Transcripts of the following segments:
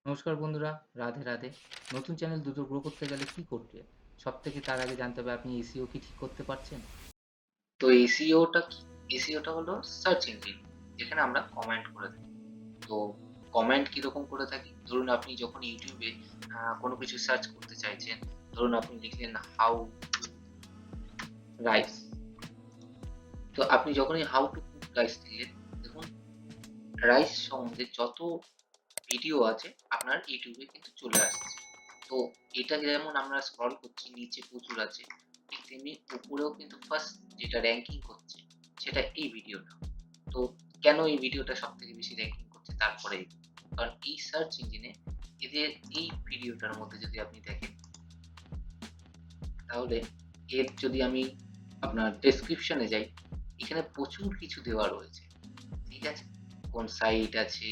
নমস্কার বন্ধুরা, রাধে রাধে। নতুন চ্যানেল দ্রুত গ্রো করতে গেলে কি করতে? সবথেকে তার আগে জানতে হবে আপনি এসইও কি ঠিক করতে পারছেন? তো এসইওটা কি? এসইওটা হলো সার্চ ইঞ্জিন, যেখানে আমরা কমেন্ট করে থাকি। তো কমেন্ট কিরকম করে থাকি? ধরুন আপনি যখন YouTube এ কোনো কিছু সার্চ করতে চাইছেন, ধরুন আপনি লিখলেন হাউ টু রাইস। তো আপনি যখনই হাউ টু কুক রাইস লিখলেন, দেখুন রাইস সম্বন্ধে যত ভিডিও আছে আপনার YouTube এ কিন্তু চলে আসছে। তো এটা যেমন আমরা স্ক্রল করছি নিচে প্রচুর আছে, ঠিক তেমনি উপরেও কিন্তু ফার্স্ট যেটা র‍্যাংকিং করছে সেটা এই ভিডিওটা। তো কেন এই ভিডিওটা সবথেকে বেশি র‍্যাংকিং করছে তারপরে? কারণ এই সার্চ ইঞ্জিনে এদের এই ভিডিওটার মধ্যে যদি আপনি দেখেন, তাহলে এর যদি আমি আপনার ডেসক্রিপশন এ যাই, এখানে প্রচুর কিছু দেওয়া রয়েছে। ঠিক আছে? কোন সাইট আছে,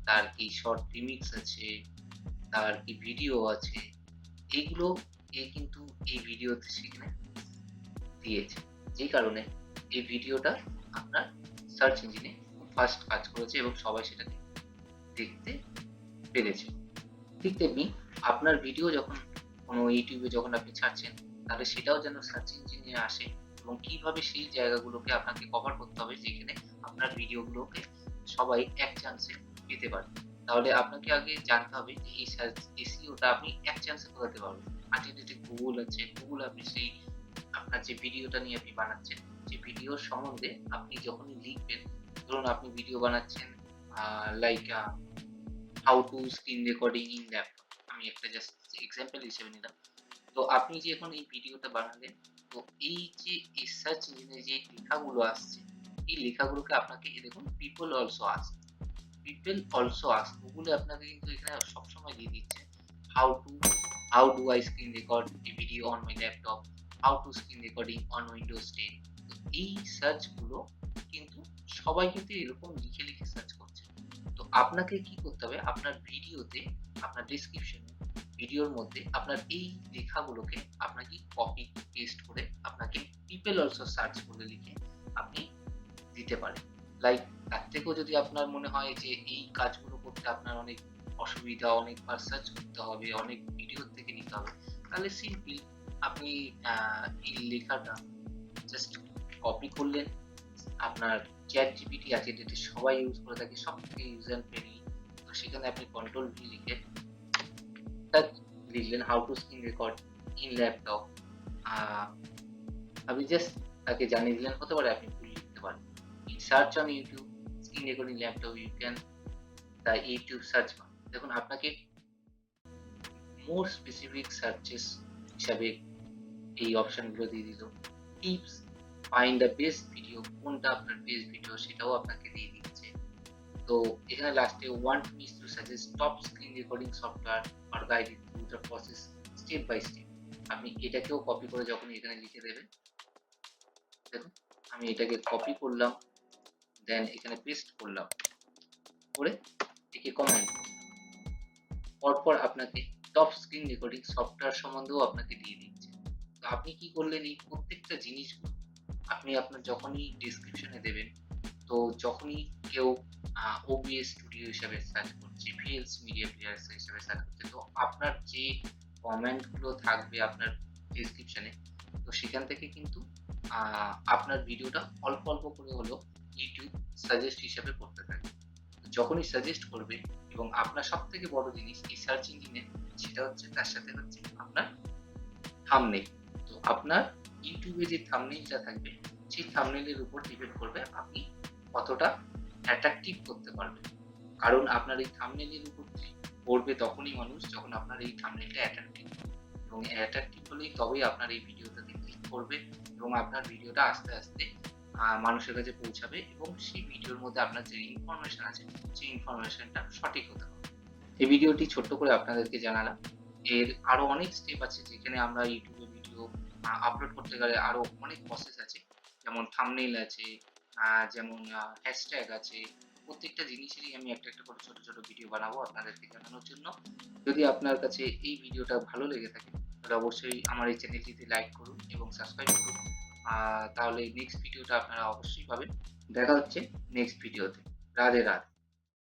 তার কি শর্ট রিমিক্স আছে, তার কি ভিডিও আছে, এগুলো কিন্তু এই ভিডিওতে সেখানে দিয়েছে। যেই কারণে এই ভিডিওটা আপনার সার্চ ইঞ্জিনে খুব ফাস্ট কাজ করেছে এবং সবাই সেটাকে দেখতে পেরেছে। ঠিক তেমনি আপনার ভিডিও যখন কোনো YouTube এ যখন আপনি ছাড়ছেন, তাহলে সেটাও যেন সার্চ ইঞ্জিনে আসে এবং কিভাবে সেই জায়গাগুলোকে আপনাকে কভার করতে হবে যেখানে আপনার ভিডিওগুলোকে সবাই এক চান্সে পেতে পারে। তাহলে আপনাকে আগে জানতে হবে যে এই সার্চ SEO টা আপনি এক চান্সে কোথাতে পারবেন। আল্টিমেটলি Google আছে, Google আপনি সেই আপনার যে ভিডিওটা নিয়ে আপনি বানাচ্ছেন, সেই ভিডিওর সম্বন্ধে আপনি যখনই লিখবেন, ধরুন আপনি ভিডিও বানাচ্ছেন like how to screen recording in laptop. আমি একটা জাস্ট এক্সাম্পল হিসেবে নিলাম। তো আপনি যে এখন এই ভিডিওটা বানালেন, তো এই যে এই সার্চ ইঞ্জিনে যে লেখাগুলো আসছে, এই লেখাগুলোকে আপনাকে এই দেখুন people also ask. People also ask Google এ আপনাকে কিন্তু এখানে সবসময় দিয়ে দিচ্ছে how to how do I screen record A video on my laptop, how to screen recording on Windows 10। তো এই সার্চ গুলো কিন্তু সবাই কিন্তু এরকম লিখে, লিখে সার্চ করছে। তো আপনাকে কি করতে হবে? আপনার ভিডিওতে, আপনার ডেসক্রিপশনে, ভিডিওর মধ্যে আপনার এই লেখাগুলোকে আপনাকে কপি পেস্ট করে আপনাকে পিপল অলসো সার্চ বলে লিখে আপনি দিতে পারেন। লাইক তার থেকেও যদি আপনার মনে হয় যে এই কাজগুলো করতে আপনার অনেক অসুবিধা, অনেকবার সার্চ করতে হবে, অনেক ভিডিও থেকে নিতে হবে, তাহলে সিম্পলি আপনি আ এই লেখাটা জাস্ট কপি করলেন। আপনার ChatGPT আছে যেটা সবাই ইউজ করে থাকে, সবথেকে ইউজার ফ্রেন্ডলি। তো সেখানে আপনি কন্ট্রোল ভি লিখে তার লিখলেন how to screen record in laptop. আ আপনি জাস্ট তাকে জানিয়ে দিলেন, হতে পারে আপনি ভুল লিখতে পারেন। In search on YouTube screen recording laptop you can the YouTube search bar. দেখুন আপনাকে মোর স্পেসিফিক সার্চেস হিসাবে এই অপশন গুলো দিয়ে দিল। Tips find the best video, কোনটা আপনার বেস্ট ভিডিও সেটাও আপনাকে দিয়ে দিচ্ছে। তো এখানে লাস্টে want me to suggest top screen recording software or guide it through the process step by step। আপনি এটাকেও কপি করে যখন এখানে লিখে দেবেন, দেখুন আমি এটাকে কপি করলাম, দেন এখানে পেস্ট করলাম, করে একে কমেন্ট করলাম। পরপর আপনাকে টপ স্ক্রিন রেকর্ডিং সফটওয়্যার সম্বন্ধেও আপনাকে দিয়ে দিচ্ছে। তো আপনি কি করলেন এই প্রত্যেকটা জিনিসগুলো আপনি আপনার যখনই ডেসক্রিপশন এ দেবেন, তো যখনই কেউ OBS স্টুডিও হিসাবে সার্চ করছে, VLC মিডিয়া প্লেয়ার হিসাবে সার্চ করছে, তো আপনার যে কমেন্ট গুলো থাকবে আপনার ডেসক্রিপশনে, তো সেখান থেকে কিন্তু আপনার ভিডিওটা অল্প, অল্প করে হলেও YouTube সাজেস্ট হিসাবে করতে থাকবে। যখনই সাজেস্ট করবে এবং আপনার সবথেকে বড় জিনিস এই সার্চ ইঞ্জিনে, সেটা হচ্ছে তার সাথে হচ্ছে আপনার থাম্বনেইল। তো আপনার YouTube এ যে থাম্বনেইলটা থাকবে, সেই থাম্বনেইলের উপর ডিপেন্ড করবে আপনি কতটা অ্যাট্রাকটিভ করতে পারবেন। কারণ আপনার এই থাম্বনেইলের উপর পড়বে তখনই মানুষ যখন আপনার এই থাম্বনেইলটা অ্যাট্রাকটিভ হবে এবং অ্যাট্রাকটিভ হলেই তবেই আপনার এই ভিডিওটাতে ক্লিক করবে এবং আপনার ভিডিওটা আস্তে, আস্তে মানুষের কাছে পৌঁছাবে এবং সেই ভিডিওর মধ্যে আপনার যে ইনফরমেশন আছে, সেই ইনফরমেশনটা সঠিক হতে হবে। এই ভিডিওটি ছোট্ট করে আপনাদেরকে জানালাম। এর আরো অনেক স্টেপ আছে যেখানে আমরা YouTube এ ভিডিও আপলোড করতে গেলে আরো অনেক প্রসেস আছে। যেমন থাম্বনেইল আছে, যেমন হ্যাশট্যাগ আছে। প্রত্যেকটা জিনিসেরই আমি একটা, একটা করে ছোট, ছোট ভিডিও বানাবো আপনাদেরকে জানানোর জন্য। যদি আপনার কাছে এই ভিডিওটা ভালো লেগে থাকে, তাহলে অবশ্যই আমার এই চ্যানেলটিতে লাইক করুন এবং সাবস্ক্রাইব করুন। তাহলে নেক্সট ভিডিওটা আপনারা অবশ্যই পাবেন। দেখা হচ্ছে নেক্সট ভিডিওতে। রাধে, রাধে।